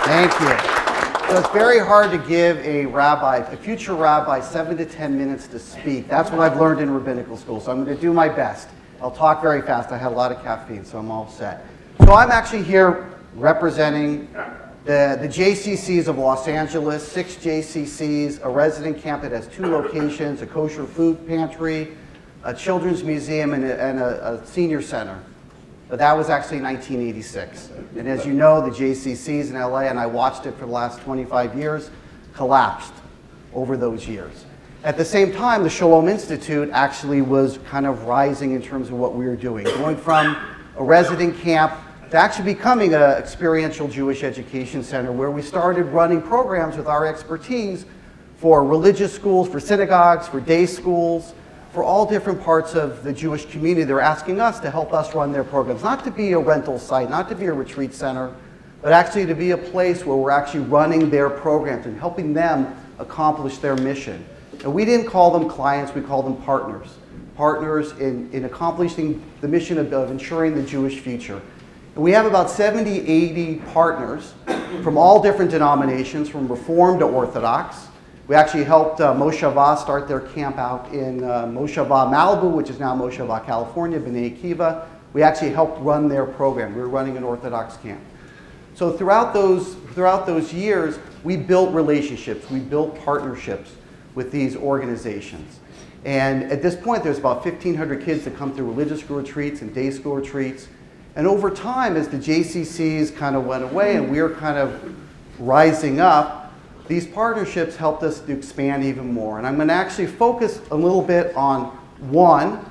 Thank you. So it's very hard to give a future rabbi 7 to 10 minutes to speak. That's what I've learned in rabbinical school, so I'm going to do my best. I'll talk very fast. I had a lot of caffeine, so I'm all set. So I'm actually here representing the JCCs of Los Angeles, 6 JCCs, a resident camp that has 2 locations, a kosher food pantry, a children's museum, and a senior center. But that was actually 1986. And as you know, the JCCs in LA, and I watched it for the last 25 years, collapsed over those years. At the same time, the Shalom Institute actually was kind of rising in terms of what we were doing, going from a resident camp to actually becoming an experiential Jewish education center where we started running programs with our expertise for religious schools, for synagogues, for day schools, for all different parts of the Jewish community. They're asking us to help us run their programs, not to be a rental site, not to be a retreat center, but actually to be a place where we're actually running their programs and helping them accomplish their mission. And we didn't call them clients, we called them partners. Partners in accomplishing the mission of ensuring the Jewish future. And we have about 70, 80 partners from all different denominations, from Reform to Orthodox. We actually helped Moshava start their camp out in Moshava, Malibu, which is now Moshava, California, B'nai Akiva. We actually helped run their program. We were running an Orthodox camp. So throughout those years, we built relationships, we built partnerships with these organizations. And at this point, there's about 1,500 kids that come through religious school retreats and day school retreats. And over time, as the JCCs kind of went away and we were kind of rising up, these partnerships helped us to expand even more. And I'm going to actually focus a little bit on one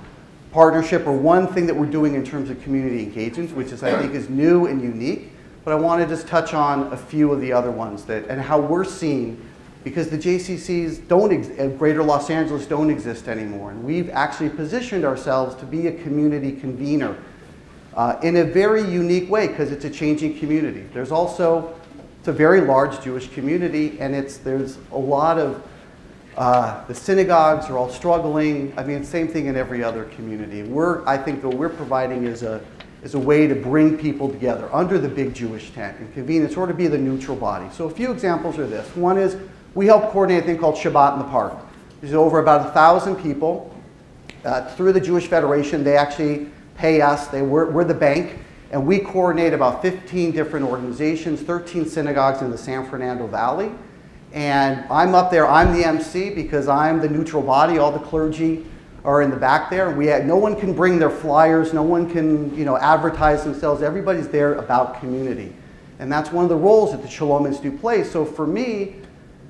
partnership or one thing that we're doing in terms of community engagement, which is, I think, is new and unique. But I want to just touch on a few of the other ones and how we're seen, because the JCCs Greater Los Angeles don't exist anymore. And we've actually positioned ourselves to be a community convener in a very unique way, because it's a changing community. There's also It's a very large Jewish community, and there's a lot of, the synagogues are all struggling. I mean, same thing in every other community. I think what we're providing is a way to bring people together under the big Jewish tent and convene and sort of be the neutral body. So a few examples are this. One is we help coordinate a thing called Shabbat in the Park. There's over about 1,000 people. Through the Jewish Federation, they actually pay us. We're the bank. And we coordinate about 15 different organizations, 13 synagogues in the San Fernando Valley. And I'm up there, I'm the MC because I'm the neutral body. All the clergy are in the back there. No one can bring their flyers, no one can advertise themselves. Everybody's there about community. And that's one of the roles that the Shalom Institute plays. So for me,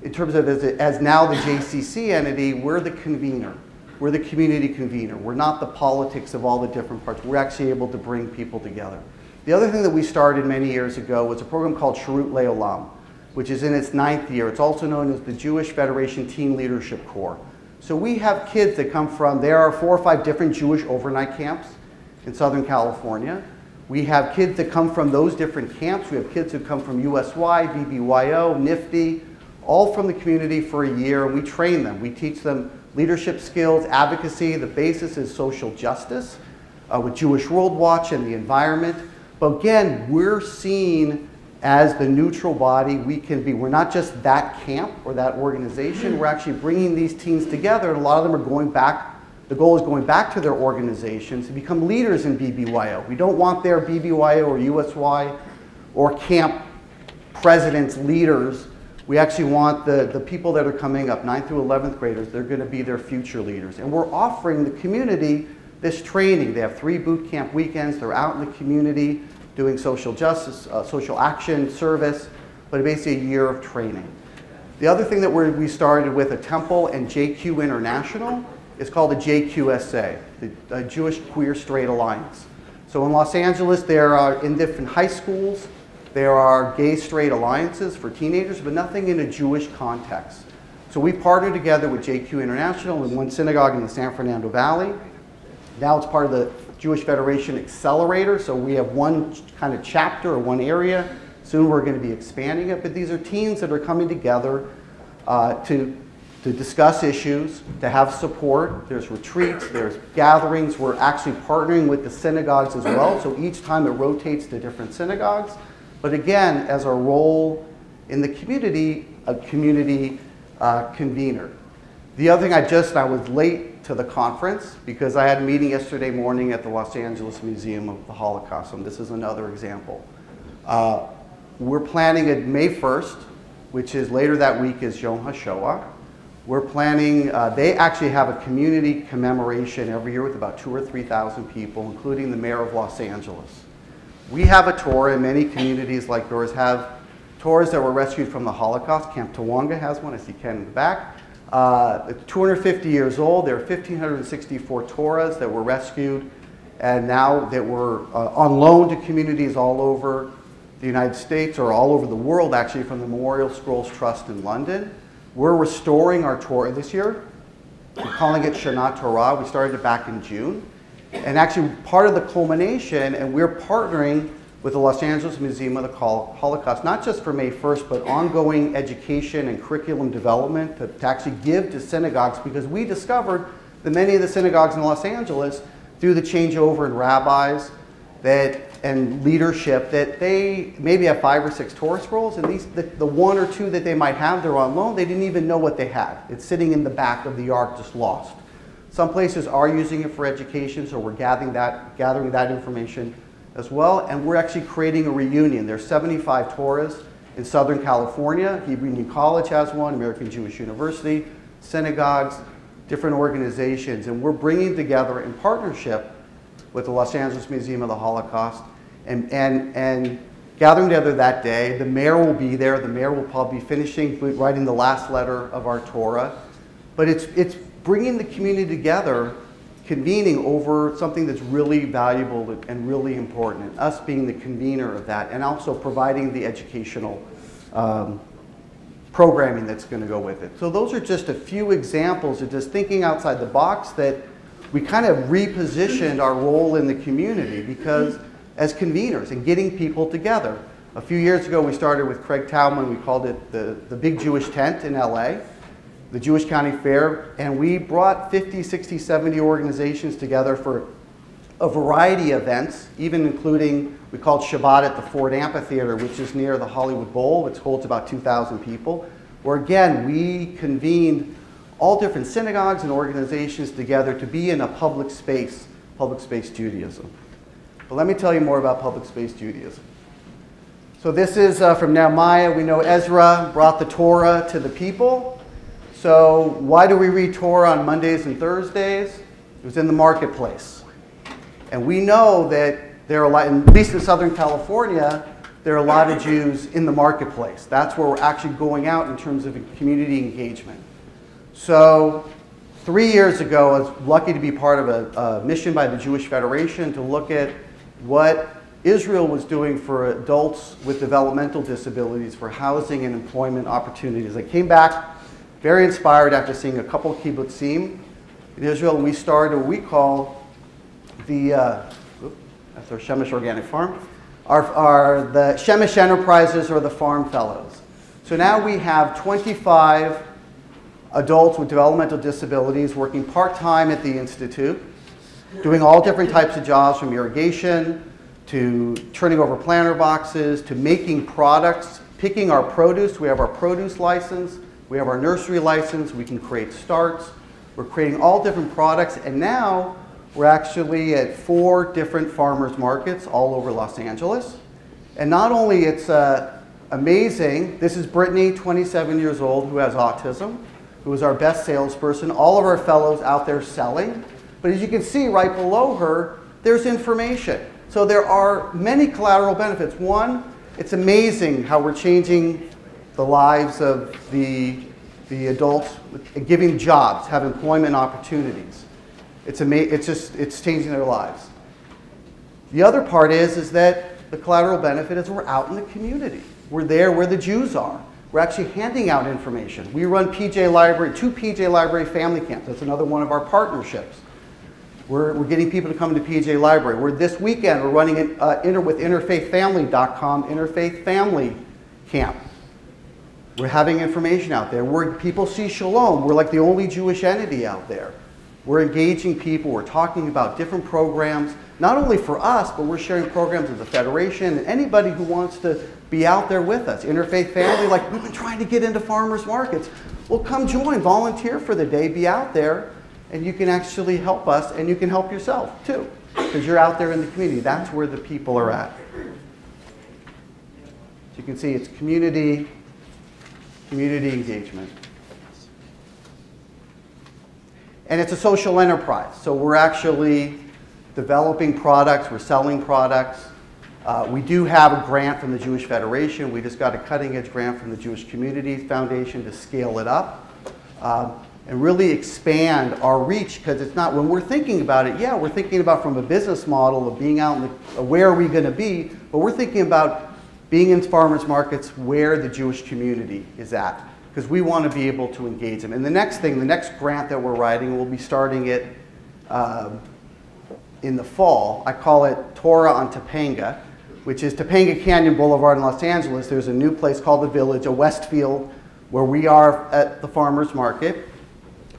in terms of as now the JCC entity, we're the convener. We're the community convener. We're not the politics of all the different parts. We're actually able to bring people together. The other thing that we started many years ago was a program called Sharut Le'olam, which is in its 9th year. It's also known as the Jewish Federation Teen Leadership Corps. So we have kids that come from, there are 4 or 5 different Jewish overnight camps in Southern California. We have kids that come from those different camps. We have kids who come from USY, VBYO, NIFTY, all from the community for a year, and we train them. We teach them leadership skills, advocacy. The basis is social justice with Jewish World Watch and the environment. But again, we're seen as the neutral body we can be. We're not just that camp or that organization. We're actually bringing these teens together, and a lot of them are going back. The goal is going back to their organizations to become leaders in BBYO. We don't want their BBYO or USY or camp presidents, leaders. We actually want the people that are coming up, 9th through 11th graders, they're going to be their future leaders. And we're offering the community this training. They have 3 boot camp weekends. They're out in the community doing social justice, social action, service, but basically a year of training. The other thing that we started with a temple and JQ International is called the JQSA, the Jewish Queer Straight Alliance. So in Los Angeles, there are, in different high schools, there are gay straight alliances for teenagers, but nothing in a Jewish context. So we partnered together with JQ International in one synagogue in the San Fernando Valley. Now it's part of the Jewish Federation Accelerator, so we have one kind of chapter or one area. Soon we're going to be expanding it, but these are teens that are coming together to discuss issues, to have support. There's retreats, there's gatherings. We're actually partnering with the synagogues as well, so each time it rotates to different synagogues. But again, as our role in the community, a community convener. The other thing I was late to the conference because I had a meeting yesterday morning at the Los Angeles Museum of the Holocaust, and this is another example. We're planning at May 1st, which is later that week is Yom HaShoah. We're planning, they actually have a community commemoration every year with about 2,000 or 3,000 people, including the mayor of Los Angeles. We have a Torah, and many communities like yours have Torahs that were rescued from the Holocaust. Camp Tawonga has one, I see Ken in the back. It's 250 years old. There are 1,564 Torahs that were rescued, and now that were on loan to communities all over the United States, or all over the world actually, from the Memorial Scrolls Trust in London. We're restoring our Torah this year. We're calling it Shana Torah. We started it back in June. And actually part of the culmination, and we're partnering with the Los Angeles Museum of the Holocaust, not just for May 1st, but ongoing education and curriculum development to actually give to synagogues, because we discovered that many of the synagogues in Los Angeles, through the changeover in rabbis and leadership, that they maybe have 5 or 6 Torah scrolls, and the 1 or 2 that they might have, they're on loan, they didn't even know what they had. It's sitting in the back of the ark, just lost. Some places are using it for education, so we're gathering that information as well, and we're actually creating a reunion. There's 75 Torahs in Southern California. Hebrew Union College has one, American Jewish University, synagogues, different organizations, and we're bringing together in partnership with the Los Angeles Museum of the Holocaust and gathering together that day. The mayor will be there. The mayor will probably be finishing writing the last letter of our Torah. But it's bringing the community together, convening over something that's really valuable and really important, and us being the convener of that, and also providing the educational programming that's going to go with it. So those are just a few examples of just thinking outside the box, that we kind of repositioned our role in the community because as conveners and getting people together. A few years ago we started with Craig Tauman. We called it the Big Jewish Tent in LA, the Jewish County Fair, and we brought 50, 60, 70 organizations together for a variety of events, even including, we called Shabbat at the Ford Amphitheater, which is near the Hollywood Bowl, which holds about 2,000 people, where again we convened all different synagogues and organizations together to be in a public space Judaism. But let me tell you more about public space Judaism. So this is from Nehemiah. We know Ezra brought the Torah to the people. So why do we read Torah on Mondays and Thursdays? It was in the marketplace. And we know that there are a lot, at least in Southern California, there are a lot of Jews in the marketplace. That's where we're actually going out in terms of community engagement. So 3 years ago, I was lucky to be part of a mission by the Jewish Federation to look at what Israel was doing for adults with developmental disabilities for housing and employment opportunities. I came back very inspired after seeing a couple of kibbutzim in Israel, and we started what we call the, that's our Shemesh Organic Farm, the Shemesh Enterprises, or the Farm Fellows. So now we have 25 adults with developmental disabilities working part-time at the Institute, doing all different types of jobs, from irrigation to turning over planter boxes to making products, picking our produce. We have our produce license, we have our nursery license, we can create starts. We're creating all different products, and now we're actually at 4 different farmers markets all over Los Angeles. And not only it's amazing, this is Brittany, 27 years old, who has autism, who is our best salesperson, all of our fellows out there selling. But as you can see right below her, there's information. So there are many collateral benefits. One, it's amazing how we're changing the lives of the adults, giving jobs, have employment opportunities. It's changing their lives. The other part is that the collateral benefit is we're out in the community. We're there where the Jews are. We're actually handing out information. We run 2 PJ Library family camps. That's another one of our partnerships. We're getting people to come to PJ Library. This weekend, we're running with interfaithfamily.com, Interfaith Family Camp. We're having information out there. People see Shalom. We're like the only Jewish entity out there. We're engaging people. We're talking about different programs. not only for us, but we're sharing programs with the Federation and anybody who wants to be out there with us. Interfaith family, like we've been trying to get into farmers markets. Well, come join, volunteer for the day, be out there, and you can actually help us, and you can help yourself too, because you're out there in the community. That's where the people are at. So you can see it's community engagement. And it's a social enterprise. So we're actually developing products, we're selling products. We do have a grant from the Jewish Federation. We just got a cutting-edge grant from the Jewish Communities Foundation to scale it up and really expand our reach, because it's not, when we're thinking about it, yeah, we're thinking about from a business model of being out in the, where are we going to be, but we're thinking about being in farmers markets where the Jewish community is at, because we want to be able to engage them. And the next thing, the next grant that we're writing, we'll be starting it in the fall. I call it Torah on Topanga, which is Topanga Canyon Boulevard in Los Angeles. There's a new place called The Village, a Westfield, where we are at the farmers market.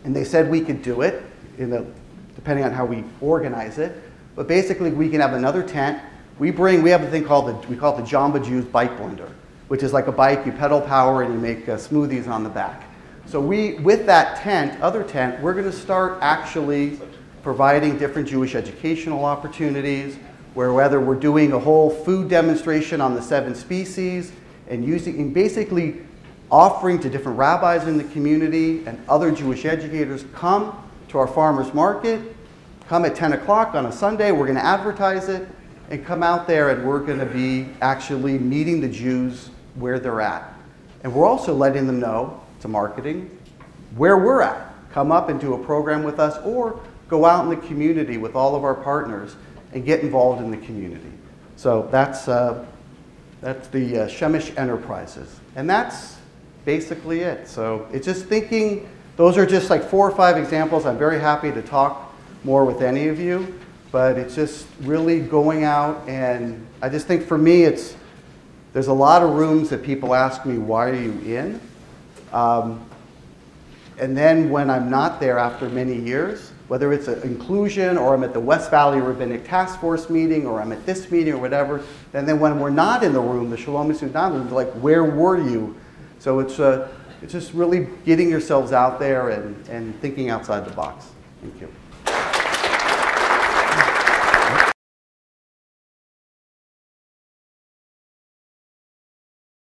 And they said we could do it, depending on how we organize it. But basically, we can have another tent. We have a thing called we call it the Jamba Juice Bike Blender, which is like a bike, you pedal power and you make smoothies on the back. So with that other tent, we're going to start actually providing different Jewish educational opportunities, where whether we're doing a whole food demonstration on the 7 species and basically offering to different rabbis in the community and other Jewish educators, come to our farmers market, come at 10 o'clock on a Sunday, we're going to advertise it, and come out there and we're going to be actually meeting the Jews where they're at. And we're also letting them know, to marketing, where we're at. Come up and do a program with us, or go out in the community with all of our partners and get involved in the community. So that's the Shemesh Enterprises. And that's basically it. So it's just thinking, those are just like 4 or 5 examples. I'm very happy to talk more with any of you, but it's just really going out, and I just think for me there's a lot of rooms that people ask me, why are you in? And then when I'm not there after many years, whether it's an inclusion or I'm at the West Valley Rabbinic Task Force meeting or I'm at this meeting or whatever, and then when we're not in the room, the Shalom Institute, like, where were you? So it's just really getting yourselves out there and thinking outside the box. Thank you.